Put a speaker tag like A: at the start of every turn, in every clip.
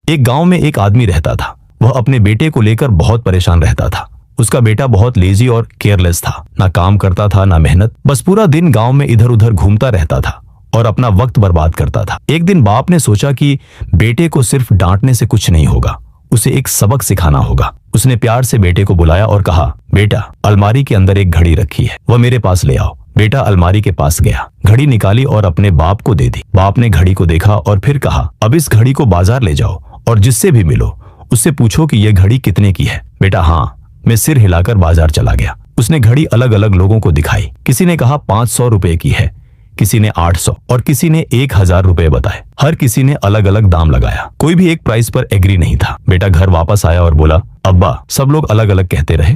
A: एक गांव में एक आदमी रहता था। वह अपने बेटे को लेकर बहुत परेशान रहता था। उसका बेटा बहुत लेजी और केयरलेस था, ना काम करता था ना मेहनत, बस पूरा दिन गांव में इधर उधर घूमता रहता था और अपना वक्त बर्बाद करता था। एक दिन बाप ने सोचा कि बेटे को सिर्फ डांटने से कुछ नहीं होगा, उसे एक सबक सिखाना होगा। उसने प्यार से बेटे को बुलाया और कहा, बेटा, अलमारी के अंदर एक घड़ी रखी है, वह मेरे पास ले आओ। बेटा अलमारी के पास गया, घड़ी निकाली और अपने बाप को दे दी। बाप ने घड़ी को देखा और फिर कहा, अब इस घड़ी को बाजार ले जाओ और जिससे भी मिलो उससे पूछो कि यह घड़ी कितने की है। बेटा हाँ, मैं सिर हिलाकर बाजार चला गया। उसने घड़ी अलग अलग लोगों को दिखाई। किसी ने कहा 500 रुपए की है, किसी ने 800 और किसी ने 1000 रुपए बताए। हर किसी ने अलग अलग दाम लगाया, कोई भी एक प्राइस पर एग्री नहीं था। बेटा घर वापस आया और बोला, अब्बा, सब लोग अलग अलग कहते रहे,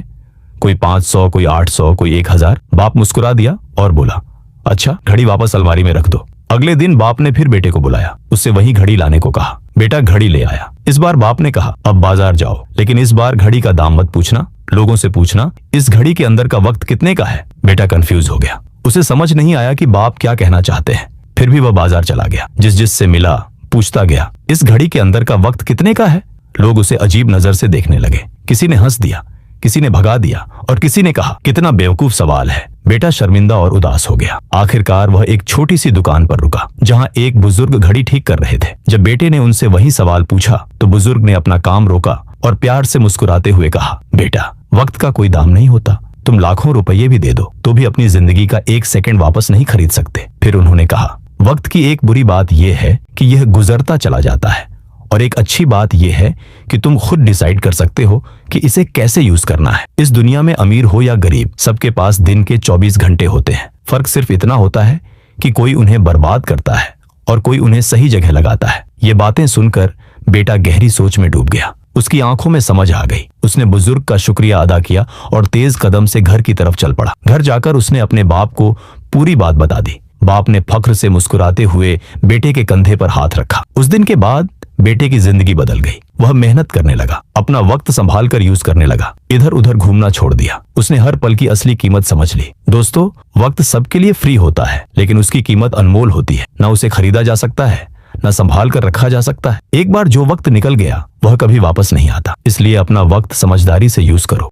A: कोई 500, कोई 800, कोई 1000। बाप मुस्कुरा दिया और बोला, अच्छा, घड़ी वापस अलमारी में रख दो। अगले दिन बाप ने फिर बेटे को बुलाया, उससे वही घड़ी लाने को कहा। बेटा घड़ी ले आया। इस बार बाप ने कहा, अब बाजार जाओ, लेकिन इस बार घड़ी का दाम मत पूछना, लोगों से पूछना इस घड़ी के अंदर का वक्त कितने का है। बेटा कंफ्यूज हो गया, उसे समझ नहीं आया कि बाप क्या कहना चाहते हैं। फिर भी वह बाजार चला गया, जिससे मिला पूछता गया, इस घड़ी के अंदर का वक्त कितने का है। लोग उसे अजीब नजर से देखने लगे। किसी ने हंस दिया, किसी ने भगा दिया और किसी ने कहा, कितना बेवकूफ सवाल है। बेटा शर्मिंदा और उदास हो गया। आखिरकार वह एक छोटी सी दुकान पर रुका, जहां एक बुजुर्ग घड़ी ठीक कर रहे थे। जब बेटे ने उनसे वही सवाल पूछा तो बुजुर्ग ने अपना काम रोका और प्यार से मुस्कुराते हुए कहा, बेटा, वक्त का कोई दाम नहीं होता, तुम लाखों रुपये भी दे दो तो भी अपनी जिंदगी का एक सेकंड वापस नहीं खरीद सकते। फिर उन्होंने कहा, वक्त की एक बुरी बात यह है कि यह गुजरता चला जाता है, और एक अच्छी बात यह है कि तुम खुद डिसाइड कर सकते हो कि इसे कैसे यूज करना है। इस दुनिया में अमीर हो या गरीब, सबके पास दिन के 24 घंटे होते हैं। फर्क सिर्फ इतना होता है कि कोई उन्हें बर्बाद करता है और कोई उन्हें सही जगह लगाता है। ये बातें सुनकर बेटा गहरी सोच में डूब गया। उसकी आंखों में समझ आ गई। उसने बुजुर्ग का शुक्रिया अदा किया और तेज कदम से घर की तरफ चल पड़ा। घर जाकर उसने अपने बाप को पूरी बात बता दी। बाप ने फख्र से मुस्कुराते हुए बेटे के कंधे पर हाथ रखा। उस दिन के बाद बेटे की जिंदगी बदल गई। वह मेहनत करने लगा, अपना वक्त संभाल कर यूज करने लगा, इधर उधर घूमना छोड़ दिया। उसने हर पल की असली कीमत समझ ली। दोस्तों, वक्त सबके लिए फ्री होता है, लेकिन उसकी कीमत अनमोल होती है। न उसे खरीदा जा सकता है, न संभाल कर रखा जा सकता है। एक बार जो वक्त निकल गया वह कभी वापस नहीं आता। इसलिए अपना वक्त समझदारी से यूज करो।